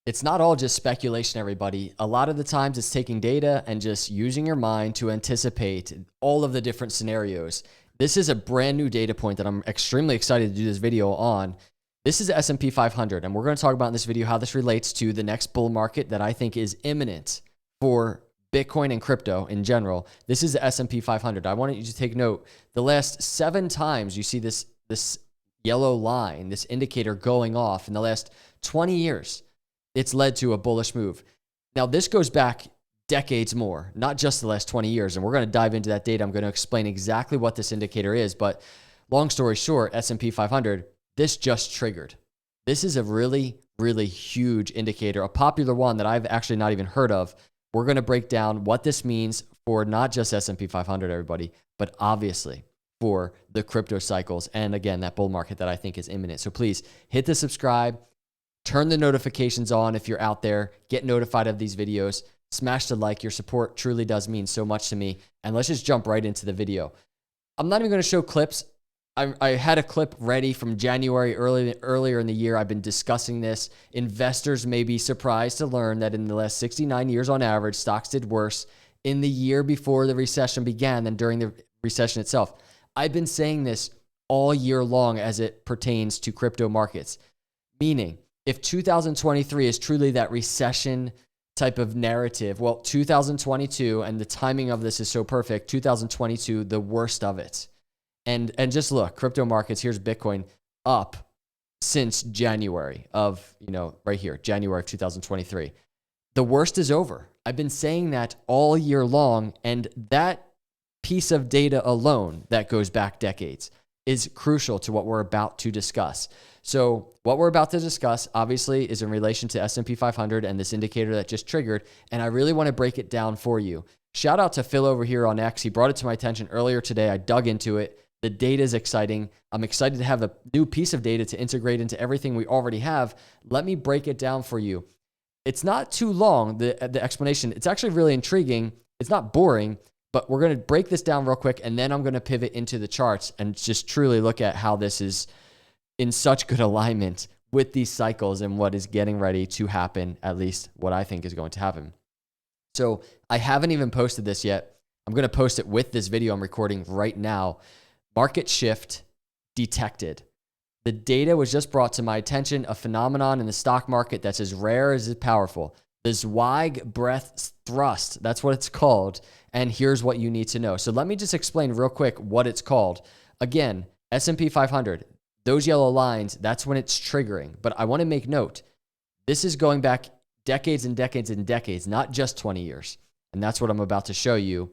It's not all just speculation, everybody. A lot of the times it's taking data and just using your mind to anticipate all of the different scenarios. This is a brand new data point that I'm extremely excited to do this video on. This is the S&P 500, and we're going to talk about in this video how this relates to the next bull market that I think is imminent for Bitcoin and crypto in general. This is the S&P 500. I want you to take note. The last 7 times you see this yellow line, this indicator going off in the last 20 years, it's led to a bullish move. Now, this goes back decades more, not just the last 20 years, and we're going to dive into that data. I'm going to explain exactly what this indicator is, but long story short, S&P 500, this just triggered. This is a really, really huge indicator, a popular one that I've actually not even heard of. We're going to break down what this means for not just S&P 500, everybody, but obviously for the crypto cycles. And again, that bull market that I think is imminent. So please hit the subscribe, turn the notifications on if you're out there, get notified of these videos, smash the like. Your support truly does mean so much to me. And let's just jump right into the video. I'm not even going to show clips. I had a clip ready from January earlier in the year. I've been discussing this. Investors may be surprised to learn that in the last 69 years on average, stocks did worse in the year before the recession began than during the recession itself. I've been saying this all year long as it pertains to crypto markets, meaning if 2023 is truly that recession type of narrative, well, 2022, and the timing of this is so perfect, 2022, the worst of it. And just look, crypto markets, here's Bitcoin up since January of, right here, January of 2023. The worst is over. I've been saying that all year long, and that piece of data alone that goes back decades is crucial to what we're about to discuss. So what we're about to discuss, obviously, is in relation to S&P 500 and this indicator that just triggered, and I really want to break it down for you. Shout out to Phil over here on X. He brought it to my attention earlier today. I dug into it. The data is exciting. I'm excited to have a new piece of data to integrate into everything we already have. Let me break it down for you. It's not too long, the explanation. It's actually really intriguing. It's not boring, but we're going to break this down real quick, and then I'm going to pivot into the charts and just truly look at how this is in such good alignment with these cycles and what is getting ready to happen, at least what I think is going to happen. So I haven't even posted this yet. I'm going to post it with this video I'm recording right now. Market shift detected. The data was just brought to my attention, a phenomenon in the stock market that's as rare as it's powerful. The Zweig breadth thrust, that's what it's called. And here's what you need to know. So let me just explain real quick what it's called. Again, S&P 500, those yellow lines, that's when it's triggering. But I want to make note, this is going back decades and decades and decades, not just 20 years. And that's what I'm about to show you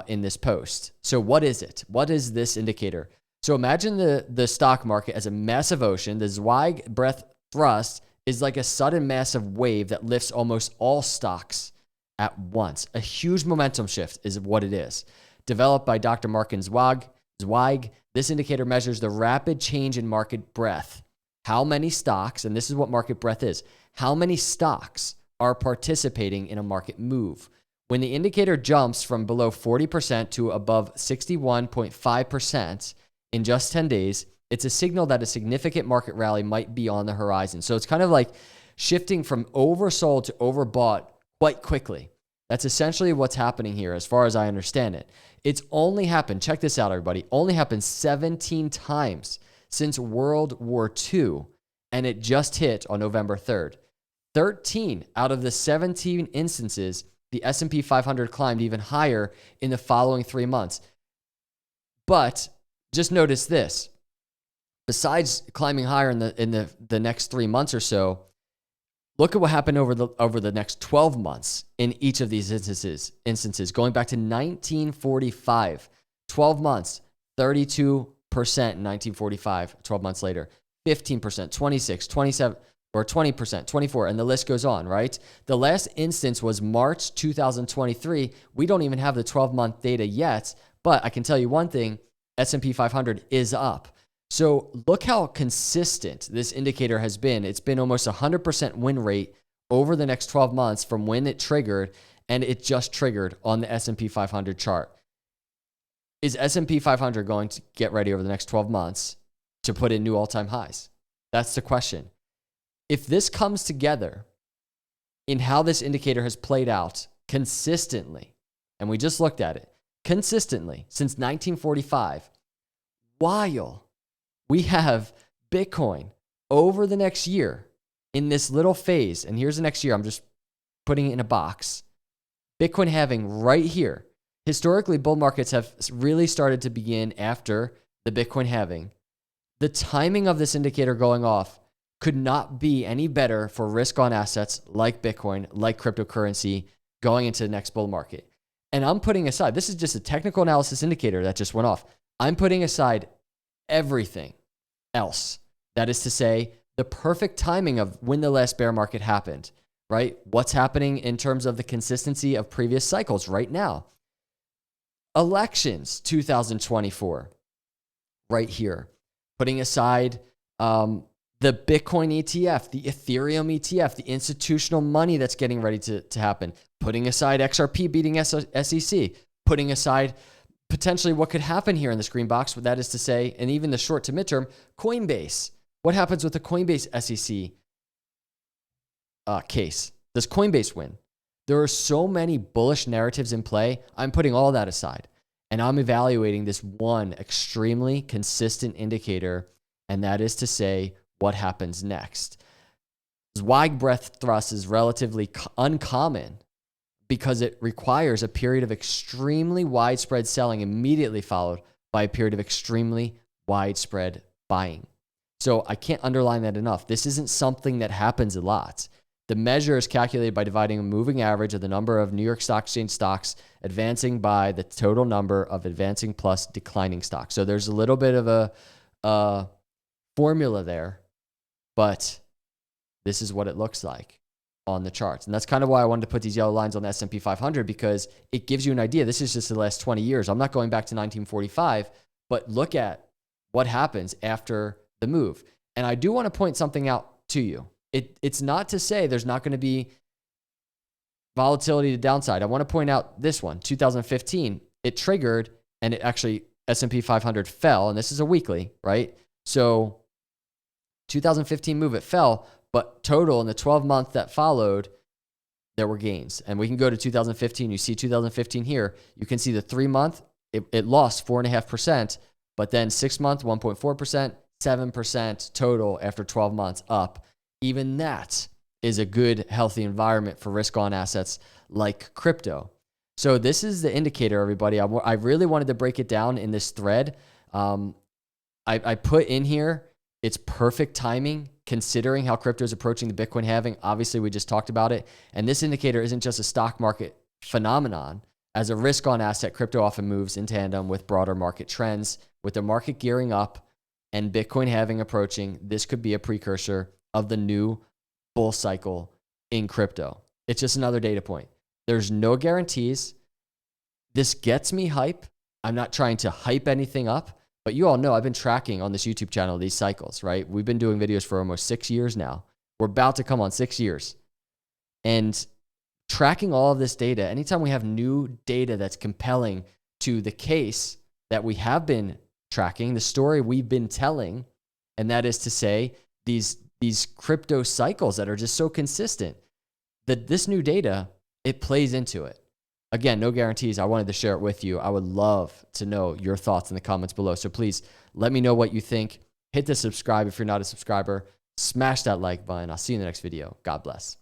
in this post. So what is it? What is this indicator? So imagine the stock market as a massive ocean. The Zweig breadth thrust is like a sudden massive wave that lifts almost all stocks at once. A huge momentum shift is what it is. Developed by Dr. Martin Zweig, this indicator measures the rapid change in market breadth. How many stocks, and this is what market breadth is, how many stocks are participating in a market move? When the indicator jumps from below 40% to above 61.5% in just 10 days, it's a signal that a significant market rally might be on the horizon. So it's kind of like shifting from oversold to overbought quite quickly. That's essentially what's happening here as far as I understand it. It's only happened, check this out everybody, only happened 17 times since World War II, and it just hit on November 3rd. 13 out of the 17 instances, the S&P 500 climbed even higher in the following 3 months. But just notice this. Besides climbing higher in the next 3 months or so, look at what happened over the next 12 months in each of these instances. Going back to 1945, 12 months, 32% in 1945, 12 months later, 15%, 26, 27, or 20%, 24, and the list goes on, right? The last instance was March 2023. We don't even have the 12-month data yet, but I can tell you one thing, S&P 500 is up. So look how consistent this indicator has been. It's been almost 100% win rate over the next 12 months from when it triggered, and it just triggered on the S&P 500 chart. Is S&P 500 going to get ready over the next 12 months to put in new all-time highs? That's the question. If this comes together, in how this indicator has played out consistently, and we just looked at it consistently since 1945, while we have Bitcoin over the next year in this little phase, and here's the next year, I'm just putting it in a box, Bitcoin halving right here. Historically, bull markets have really started to begin after the Bitcoin halving. The timing of this indicator going off could not be any better for risk on assets like Bitcoin, like cryptocurrency going into the next bull market. And I'm putting aside, this is just a technical analysis indicator that just went off. I'm putting aside everything else. That is to say, the perfect timing of when the last bear market happened, right? What's happening in terms of the consistency of previous cycles right now? Elections 2024, right here. Putting aside the Bitcoin ETF, the Ethereum ETF, the institutional money that's getting ready to happen. Putting aside XRP beating SEC. Putting aside potentially what could happen here in this green box, that is to say, and even the short to midterm, Coinbase. What happens with the Coinbase SEC case? Does Coinbase win? There are so many bullish narratives in play. I'm putting all that aside, and I'm evaluating this one extremely consistent indicator, and that is to say, what happens next. Wide breadth thrust is relatively uncommon because it requires a period of extremely widespread selling immediately followed by a period of extremely widespread buying. So I can't underline that enough. This isn't something that happens a lot. The measure is calculated by dividing a moving average of the number of New York Stock Exchange stocks advancing by the total number of advancing plus declining stocks. So there's a little bit of a formula there, but this is what it looks like on the charts. And that's kind of why I wanted to put these yellow lines on the S&P 500, because it gives you an idea. This is just the last 20 years. I'm not going back to 1945, but look at what happens after the move. And I do want to point something out to you. It's not to say there's not going to be volatility to downside. I want to point out this one, 2015, it triggered and it actually, S&P 500 fell, and this is a weekly, right? So 2015 move, it fell, but total in the 12 month that followed, there were gains. And we can go to 2015. You see 2015 here. You can see the 3 month, it lost 4.5%, but then 6 month, 1.4%, 7% total after 12 months up. Even that is a good, healthy environment for risk on assets like crypto. So this is the indicator, everybody. I really wanted to break it down in this thread. I put in here, it's perfect timing considering how crypto is approaching the Bitcoin halving. Obviously, we just talked about it. And this indicator isn't just a stock market phenomenon. As a risk on asset, crypto often moves in tandem with broader market trends. With the market gearing up and Bitcoin halving approaching, this could be a precursor of the new bull cycle in crypto. It's just another data point. There's no guarantees. This gets me hype. I'm not trying to hype anything up, but you all know I've been tracking on this YouTube channel these cycles, right? We've been doing videos for almost 6 years now. We're about to come on 6 years. And tracking all of this data, anytime we have new data that's compelling to the case that we have been tracking, the story we've been telling, and that is to say, these crypto cycles that are just so consistent, that this new data, it plays into it. Again, no guarantees. I wanted to share it with you. I would love to know your thoughts in the comments below. So please let me know what you think. Hit the subscribe if you're not a subscriber. Smash that like button. I'll see you in the next video. God bless.